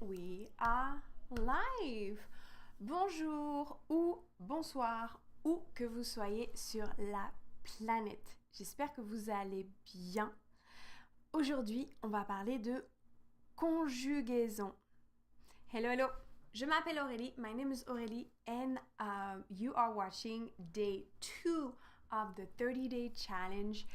we are live. Bonjour ou bonsoir, où que vous soyez sur la planète. J'espère que vous allez bien. Aujourd'hui, on va parler de conjugaison. Hello, hello. Je m'appelle Aurélie. My name is Aurélie, and you are watching day 2 of the 30-day challenge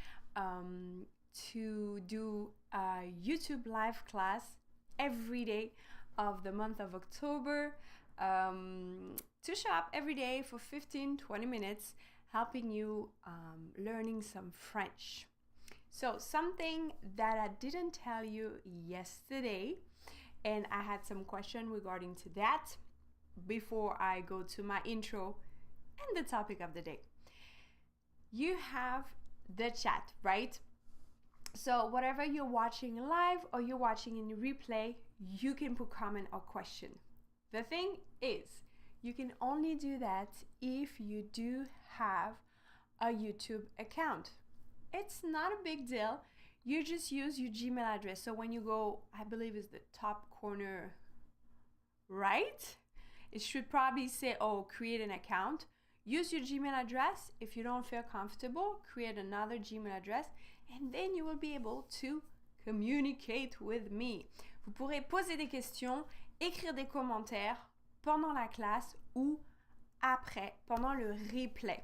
to do a YouTube live class every day of the month of October, to show up every day for 15-20 minutes, helping you learning some French. So something that I didn't tell you yesterday, and I had some question regarding to that before I go to my intro and the topic of the day. You have the chat, right? So whatever you're watching live or you're watching in replay, you can put comment or question. The thing is, you can only do that if you do have a YouTube account. It's not a big deal. You just use your Gmail address. So when you go, I believe it's the top corner right, it should probably say, create an account. Use your Gmail address. If you don't feel comfortable, create another Gmail address, and then you will be able to communicate with me. Vous pourrez poser des questions, écrire des commentaires pendant la classe ou après, pendant le replay.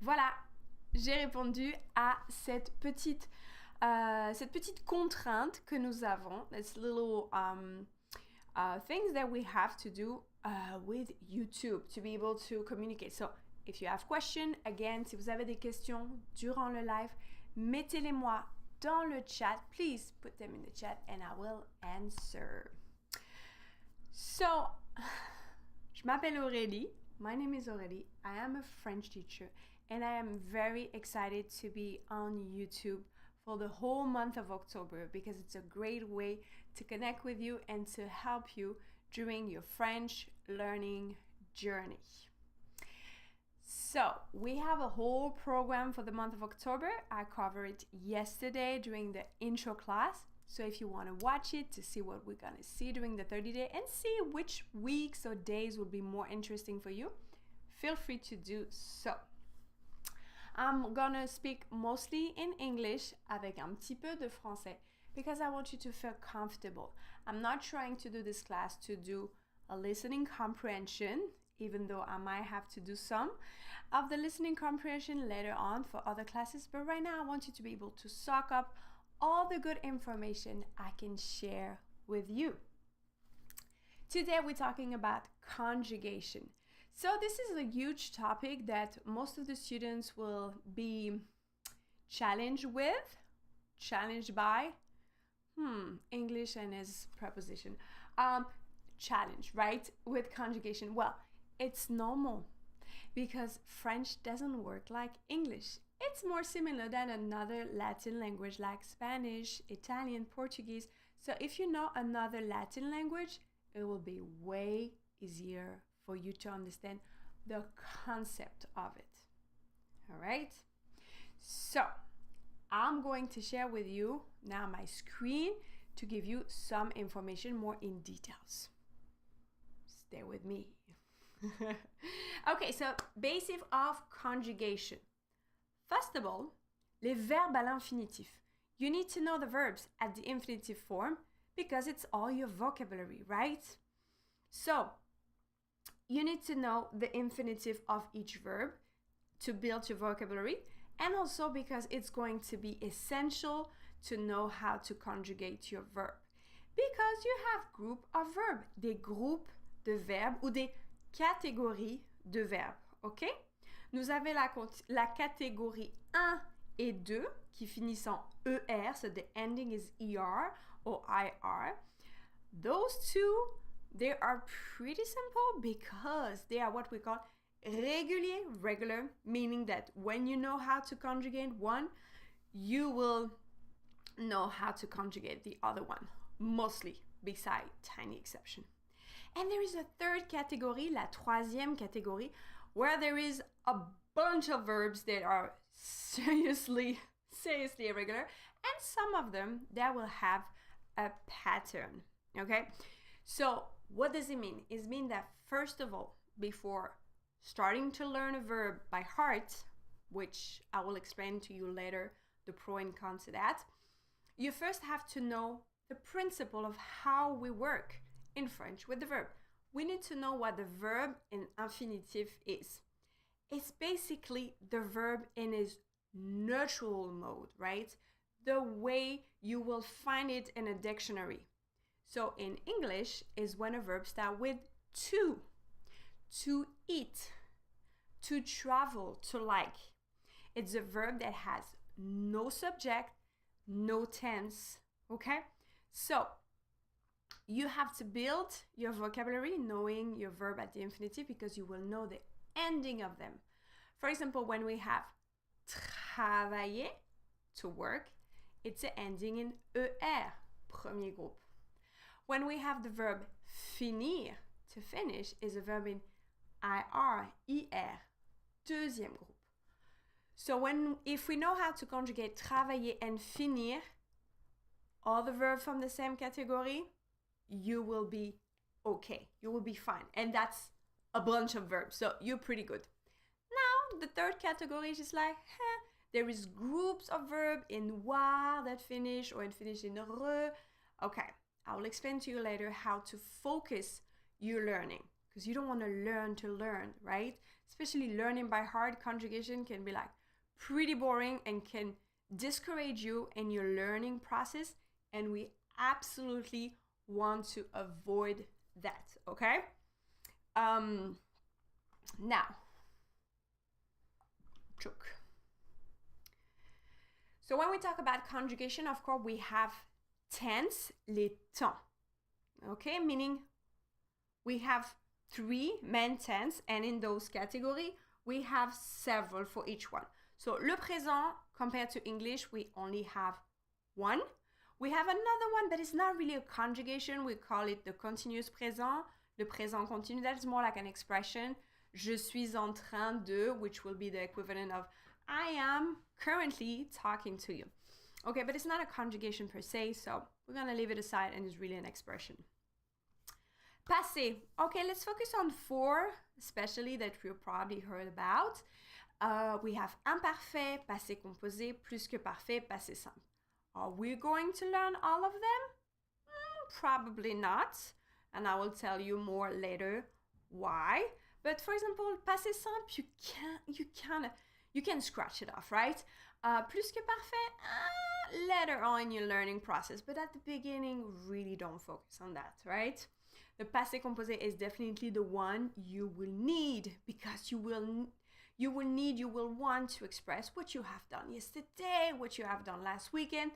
Voilà, j'ai répondu à cette petite contrainte que nous avons. This little things that we have to do with YouTube to be able to communicate. So, if you have questions, again, si vous avez des questions durant le live, mettez-les-moi dans le chat. Please put them in the chat and I will answer. So, je m'appelle Aurélie. My name is Aurélie. I am a French teacher and I am very excited to be on YouTube for the whole month of October because it's a great way to connect with you and to help you during your French learning journey. So we have a whole program for the month of October. I covered it yesterday during the intro class. So if you want to watch it to see what we're going to see during the 30-day and see which weeks or days will be more interesting for you, feel free to do so. I'm gonna speak mostly in English avec un petit peu de français because I want you to feel comfortable. I'm not trying to do this class to do a listening comprehension, even though I might have to do some of the listening comprehension later on for other classes. But right now I want you to be able to soak up all the good information I can share with you. Today we're talking about conjugation. So this is a huge topic that most of the students will be challenged by English and its preposition. Challenge, right? With conjugation. Well, it's normal because French doesn't work like English. It's more similar than another Latin language like Spanish, Italian, Portuguese. So if you know another Latin language, it will be way easier for you to understand the concept of it. All right? So I'm going to share with you now my screen to give you some information more in details. Stay with me. Okay, so basic of conjugation. First of all, les verbes à l'infinitif. You need to know the verbs at the infinitive form because it's all your vocabulary, right? So, you need to know the infinitive of each verb to build your vocabulary, and also because it's going to be essential to know how to conjugate your verb. Because you have group of verb, des groupes de verbes ou des catégories de verbes, ok? Nous avons la catégorie 1 et 2 qui finissent en ER, so the ending is ER or IR. Those two, they are pretty simple because they are what we call régulier, regular, meaning that when you know how to conjugate one, you will know how to conjugate the other one, mostly, beside tiny exception. And there is a third category, la troisième catégorie, where there is a bunch of verbs that are seriously irregular, and some of them that will have a pattern. Okay? So what does it mean? It means that first of all, before starting to learn a verb by heart, which I will explain to you later, the pro and con to that, you first have to know the principle of how we work in French with the verb. We need to know what the verb in infinitive is. It's basically the verb in its neutral mode, right? The way you will find it in a dictionary. So in English is when a verb starts with to eat, to travel, to like. It's a verb that has no subject, no tense, okay? So you have to build your vocabulary knowing your verb at the infinitive because you will know the ending of them. For example, when we have travailler, to work, it's an ending in ER, premier groupe. When we have the verb finir, to finish, is a verb in IR, deuxième groupe. So if we know how to conjugate travailler and finir, all the verbs from the same category, you will be okay. You will be fine. And that's a bunch of verbs. So you're pretty good. Now, the third category is just like, there is groups of verb in war that finish or in finish in re. Okay, I will explain to you later how to focus your learning because you don't want to learn, right? Especially learning by heart, conjugation can be like pretty boring and can discourage you in your learning process, and we absolutely want to avoid that, okay? Now, choke. So when we talk about conjugation, of course, we have tense, les temps, okay? Meaning we have 3 main tense, and in those categories, we have several for each one. So le présent, compared to English, we only have 1. We have another one that is not really a conjugation. We call it the continuous présent, le présent continu. That is more like an expression. Je suis en train de, which will be the equivalent of I am currently talking to you. Okay, but it's not a conjugation per se, so we're going to leave it aside, and it's really an expression. Passé. Okay, let's focus on 4, especially that you probably heard about. We have imparfait, passé composé, plus que parfait, passé simple. Are we going to learn all of them? Probably not, and I will tell you more later why. But for example, passé simple, you can scratch it off, right? Plus que parfait, later on in your learning process, but at the beginning, really don't focus on that, right? The passé composé is definitely the one you will need because you will want to express what you have done yesterday, what you have done last weekend.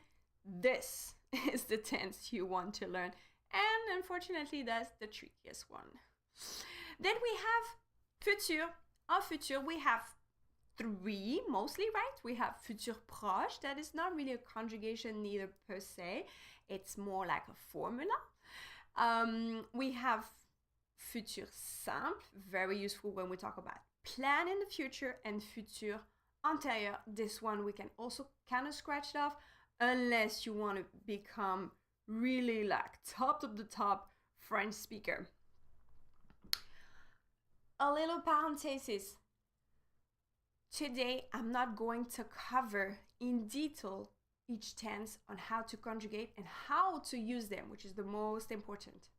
This is the tense you want to learn. And unfortunately, that's the trickiest one. Then we have futur. En futur, we have 3 mostly, right? We have futur proche. That is not really a conjugation neither per se. It's more like a formula. We have futur simple, very useful when we talk about plan in the future, and futur antérieur. This one we can also kind of scratch it off unless you want to become really like top of the top French speaker. A little parenthesis. Today, I'm not going to cover in detail each tense on how to conjugate and how to use them, which is the most important.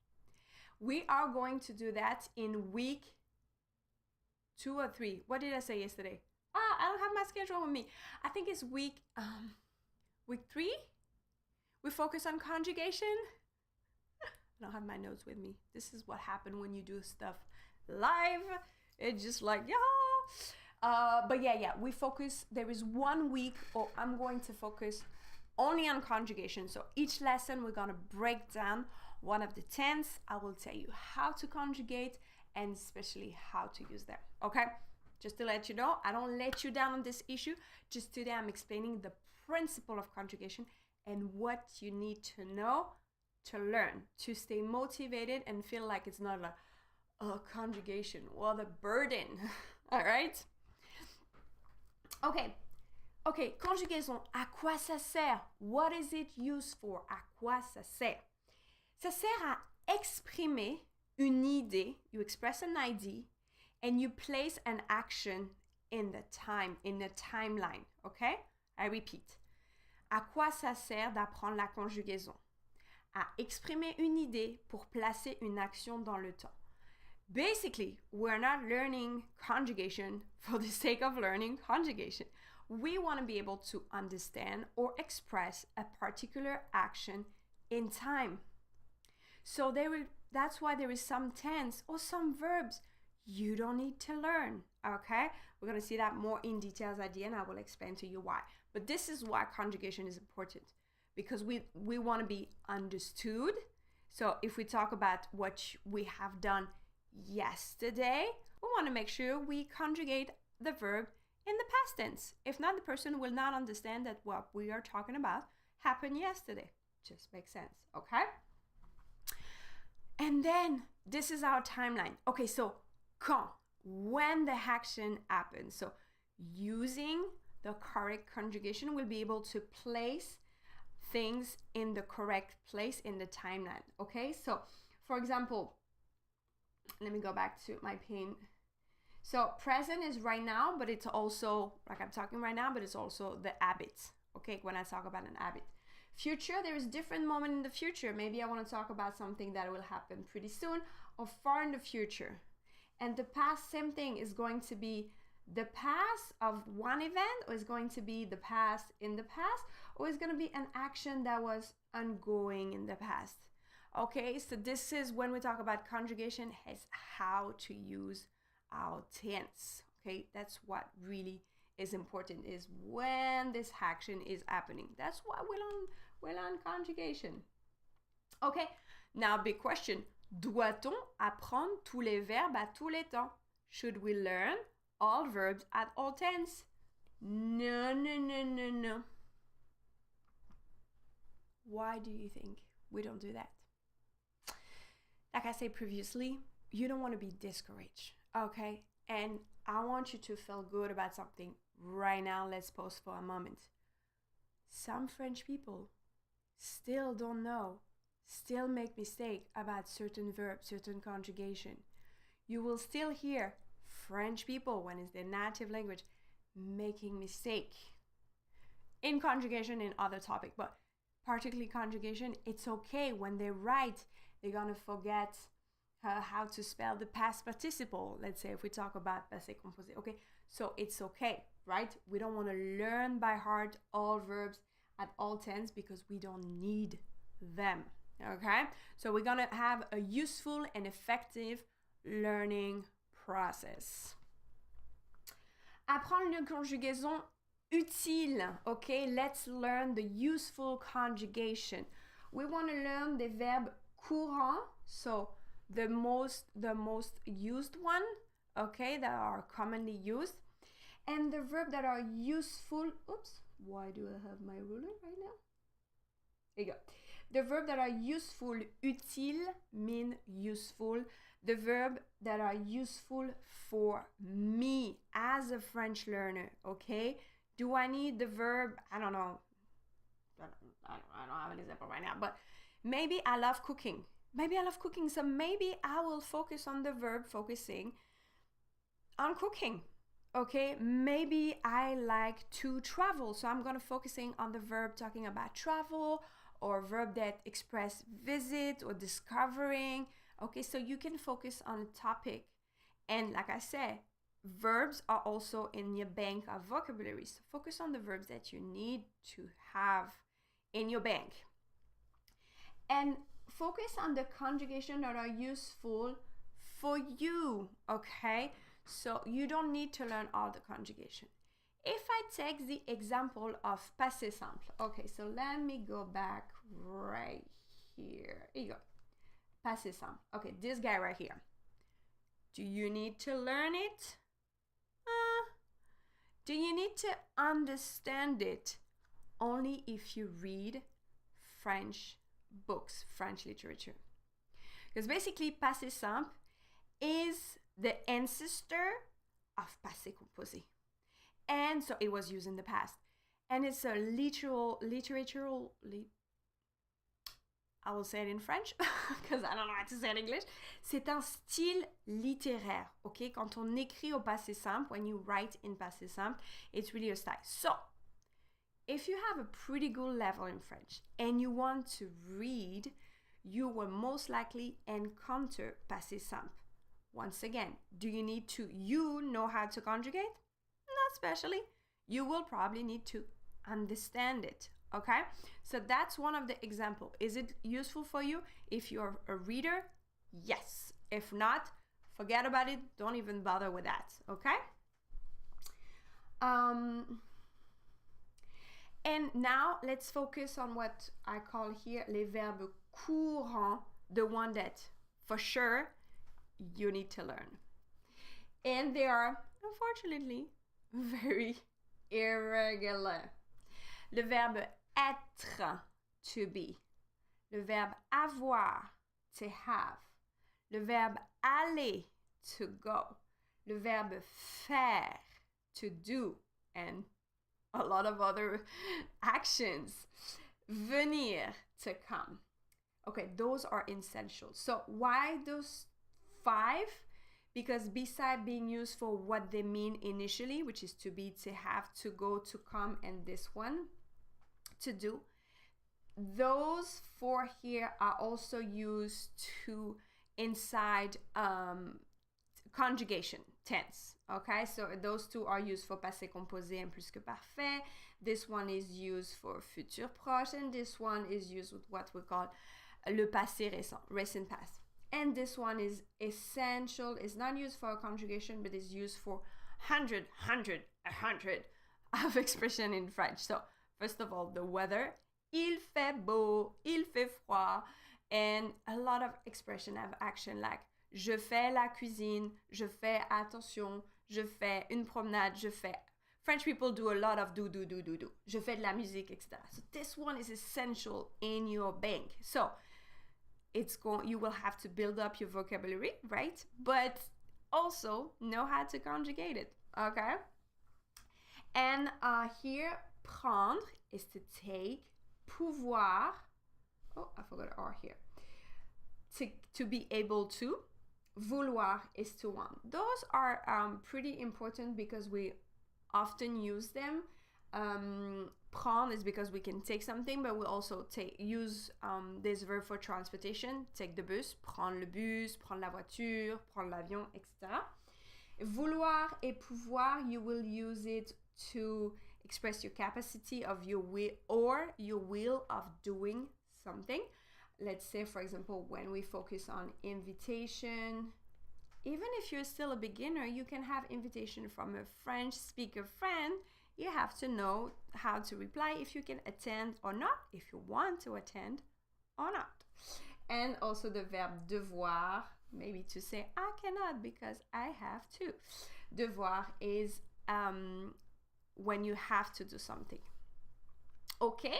We are going to do that in week 2 or 3. What did I say yesterday? I don't have my schedule with me. I think it's week 3. We focus on conjugation. I don't have my notes with me. This is what happened when you do stuff live. It's just like, yeah. But yeah, we focus. There is 1 week, or I'm going to focus only on conjugation. So each lesson, we're going to break down one of the tense. I will tell you how to conjugate and especially how to use them. Okay? Just to let you know, I don't let you down on this issue. Just today, I'm explaining the principle of conjugation and what you need to know to learn, to stay motivated and feel like it's not a conjugation or the burden. All right? Okay, conjugaison. À quoi ça sert? What is it used for? À quoi ça sert? Ça sert à exprimer une idée. You express an idea and you place an action in the timeline. Okay? I repeat. À quoi ça sert d'apprendre la conjugaison? À exprimer une idée pour placer une action dans le temps. Basically, we're not learning conjugation for the sake of learning conjugation. We want to be able to understand or express a particular action in time. So that's why there is some tense or some verbs you don't need to learn, okay? We're going to see that more in details at the end. I will explain to you why. But this is why conjugation is important, because we want to be understood. So if we talk about what we have done yesterday, we want to make sure we conjugate the verb in the past tense. If not, the person will not understand that what we are talking about happened yesterday. Just makes sense, okay? And then this is our timeline. Okay, so quand, when the action happens. So using the correct conjugation, we'll be able to place things in the correct place in the timeline. Okay, so for example, let me go back to my pen. So present is right now, but it's also, like I'm talking right now, but it's also the habit. Okay, when I talk about an habit. Future, there is different moment in the future. Maybe I want to talk about something that will happen pretty soon or far in the future. And the past, same thing, is going to be the past of one event, or is going to be the past in the past, or is going to be an action that was ongoing in the past. Okay, so this is when we talk about conjugation, is how to use our tense. Okay, that's what really is important, is when this action is happening. That's why we learn conjugation. Okay, now big question. Doit-on apprendre tous les verbes à tous les temps? Should we learn all verbs at all tense? No, no, no, no, no. Why do you think we don't do that? Like I said previously, you don't want to be discouraged, okay? And I want you to feel good about something right now. Let's pause for a moment. Some French people still don't know, still make mistake about certain verbs, certain conjugation. You will still hear French people, when it's their native language, making mistake in conjugation and other topic, but particularly conjugation. It's okay when they write, they're gonna forget how to spell the past participle. Let's say if we talk about passé composé, okay? So it's okay, right? We don't want to learn by heart all verbs at all tense because we don't need them, okay? So we're gonna have a useful and effective learning process. Apprendre une conjugaison utile, okay? Let's learn the useful conjugation. We want to learn the verb courant, so the most used one, okay, that are commonly used, and the verb that are useful. Oops, why do I have my ruler right now? There you go. The verb that are useful, utile, mean useful. The verb that are useful for me as a French learner, okay? Do I need the verb? I don't know. I don't have an example right now, but maybe I love cooking. So maybe I will focus on the verb focusing on cooking, okay? Maybe I like to travel, so I'm gonna focusing on the verb talking about travel, or verb that express visit or discovering. Okay, so you can focus on a topic. And like I said, verbs are also in your bank of vocabulary. So focus on the verbs that you need to have in your bank. And focus on the conjugation that are useful for you, okay? So you don't need to learn all the conjugation. If I take the example of passé simple, okay, so let me go back right here. Here you go. Passé simple. Okay, this guy right here. Do you need to learn it? Do you need to understand it? Only if you read French books, French literature. Because basically, passé simple is the ancestor of passé composé. And so it was used in the past. And it's a I will say it in French because I don't know how to say it in English. C'est un style littéraire, okay? Quand on écrit au passé simple, when you write in passé simple, it's really a style. So, if you have a pretty good level in French and you want to read, you will most likely encounter passé simple. Once again, do you need to know how to conjugate? Not especially. You will probably need to understand it, okay? So that's one of the examples. Is it useful for you if you're a reader? Yes. If not, forget about it. Don't even bother with that, okay? And now let's focus on what I call here les verbes courants, the one that for sure you need to learn. And they are, unfortunately, very irregular. Le verbe être, to be. Le verbe avoir, to have. Le verbe aller, to go. Le verbe faire, to do. And a lot of other actions. Venir, to come. Okay, those are essential. So why those 5? Because besides being used for what they mean initially, which is to be, to have, to go, to come, and this one, to do, those 4 here are also used to inside conjugation tense. Okay, so those 2 are used for passé composé and plus que parfait. This one is used for futur proche, and this one is used with what we call le passé récent, recent past. And this one is essential. It's not used for conjugation, but it's used for 100 of expression in French. So first of all, the weather. Il fait beau, il fait froid. And a lot of expression have action like je fais la cuisine, je fais attention, je fais une promenade, je fais. French people do a lot of do. Je fais de la musique, etc. So this one is essential in your bank. So you will have to build up your vocabulary, right? But also know how to conjugate it, okay? And here, prendre is to take, pouvoir, oh, I forgot R here, to be able to, vouloir is to want. Those are pretty important because we often use them. Prendre is because we can take something, but we also use this verb for transportation. Take the bus, prendre le bus, prendre la voiture, prendre l'avion, etc. Vouloir et pouvoir, you will use it to express your capacity of your will or your will of doing something. Let's say, for example, when we focus on invitation, even if you're still a beginner, you can have invitation from a French speaker friend. You have to know how to reply if you can attend or not, if you want to attend or not. And also the verb devoir, maybe to say I cannot because I have to. Devoir is when you have to do something. Okay?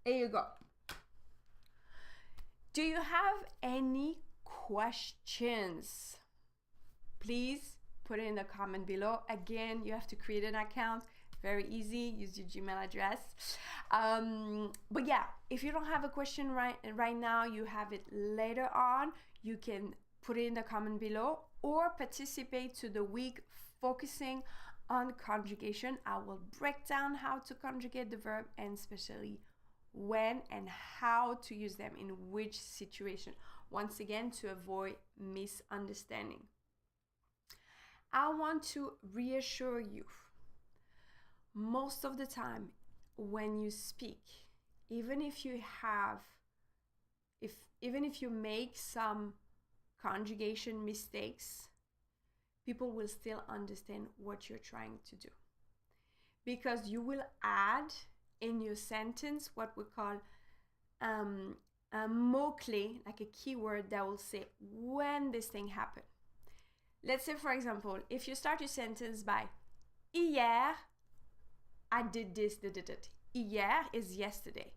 Here you go. Do you have any questions? Please put it in the comment below. Again, you have to create an account. Very easy. Use your Gmail address. But yeah, if you don't have a question right now, you have it later on. You can put it in the comment below or participate to the week focusing on conjugation. I will break down how to conjugate the verb and especially when and how to use them in which situation. Once again, to avoid misunderstanding. I want to reassure you, most of the time when you speak, even if you make some conjugation mistakes, people will still understand what you're trying to do. Because you will add in your sentence what we call a mot-clé, like a keyword that will say when this thing happened. Let's say, for example, if you start your sentence by hier, I did this, did it. Hier is yesterday.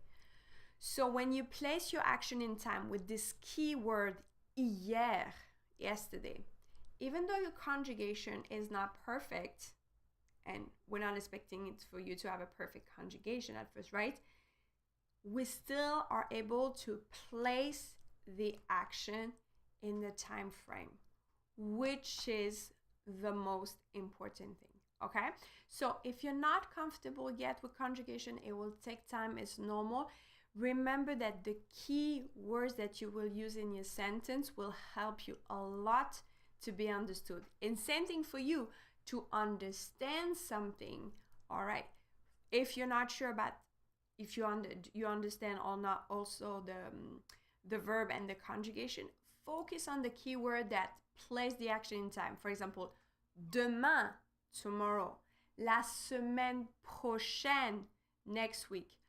So when you place your action in time with this keyword hier, yesterday, even though your conjugation is not perfect, and we're not expecting it for you to have a perfect conjugation at first, right? we still are able to place the action in the time frame, which is the most important thing. Okay, so if you're not comfortable yet with conjugation, it will take time, it's normal. Remember that the key words that you will use in your sentence will help you a lot to be understood. And same thing for you to understand something. All right, if you're not sure about if you understand or not also the verb and the conjugation, focus on the key word that plays the action in time. For example, demain, tomorrow. La semaine prochaine, next week.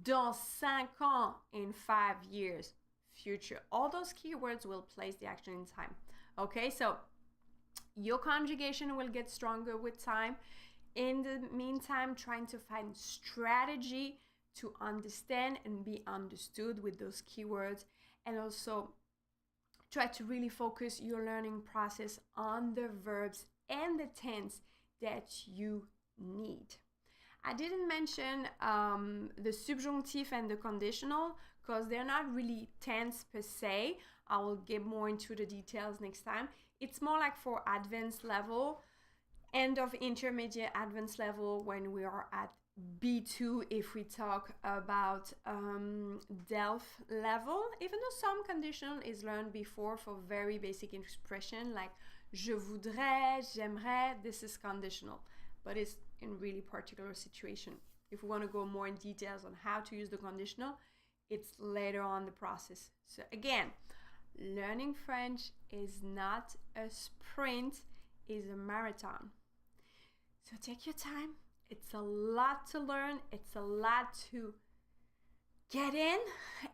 Dans 5 ans, in 5 years, future. All those keywords will place the action in time. Okay, so your conjugation will get stronger with time. In the meantime, trying to find strategy to understand and be understood with those keywords, and also try to really focus your learning process on the verbs and the tense that you need. I didn't mention the subjunctive and the conditional because they're not really tense per se. I will get more into the details next time. It's more like for advanced level, end of intermediate advanced level when we are at B2 if we talk about DELF level, even though some conditional is learned before for very basic expression like je voudrais, j'aimerais, this is conditional, but it's in really particular situation. If we want to go more in details on how to use the conditional, it's later on the process. So again, learning French is not a sprint, it's a marathon. So take your time. It's a lot to learn. It's a lot to get in,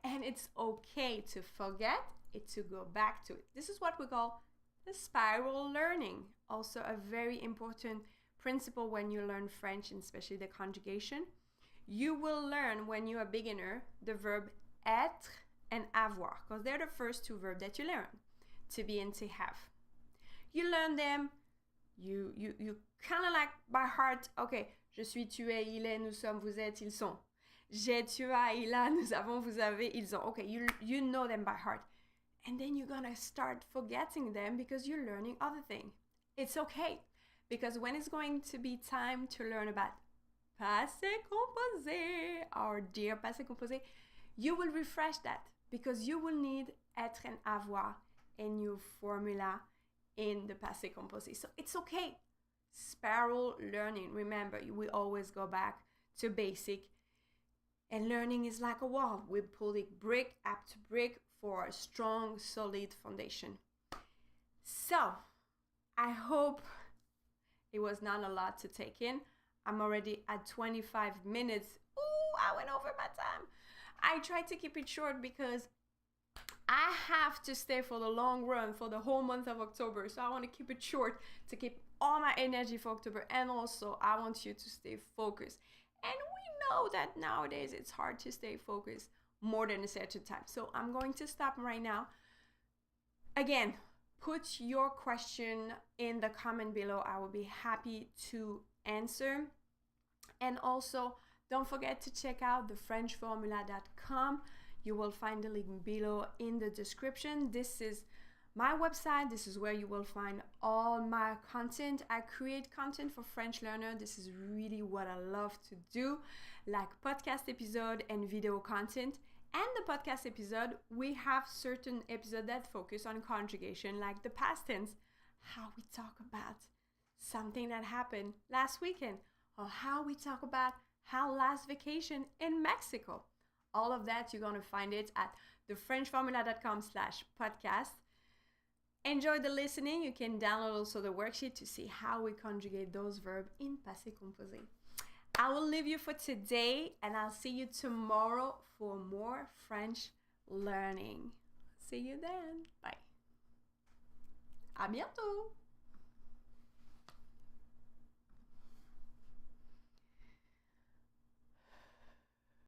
and it's okay to forget it, to go back to it. This is what we call the spiral learning. Also a very important principle when you learn French, and especially the conjugation. You will learn when you're a beginner the verb être and avoir, because they're the first two verbs that you learn, to be and to have. You learn them, you kind of like by heart. Okay, je suis, tu es, il est, nous sommes, vous êtes, ils sont. J'ai, tu as, il a, nous avons, vous avez, ils ont. Okay, you know them by heart. And then you're gonna start forgetting them because you're learning other things. It's okay, because when it's going to be time to learn about passé composé, our dear passé composé, you will refresh that because you will need être and avoir in your formula in the passé composé. So it's okay. Spiral learning. Remember, we always go back to basic. And learning is like a wall. We pull it brick after brick for a strong, solid foundation. So, I hope it was not a lot to take in. I'm already at 25 minutes. Ooh, I went over my time. I tried to keep it short because I have to stay for the long run for the whole month of October. So I want to keep it short to keep all my energy for October. And also I want you to stay focused. And we know that nowadays it's hard to stay focused more than a certain time. So I'm going to stop right now. Again, put your question in the comment below. I will be happy to answer. And also, don't forget to check out thefrenchformula.com. You will find the link below in the description. This is my website. This is where you will find all my content. I create content for French learners. This is really what I love to do, like podcast episode and video content. And the podcast episode, we have certain episodes that focus on conjugation, like the past tense, how we talk about something that happened last weekend, or how we talk about how last vacation in Mexico. All of that, you're going to find it at thefrenchformula.com/podcast. Enjoy the listening. You can download also the worksheet to see how we conjugate those verbs in passé composé. I will leave you for today, and I'll see you tomorrow for more French learning. See you then. Bye. À bientôt.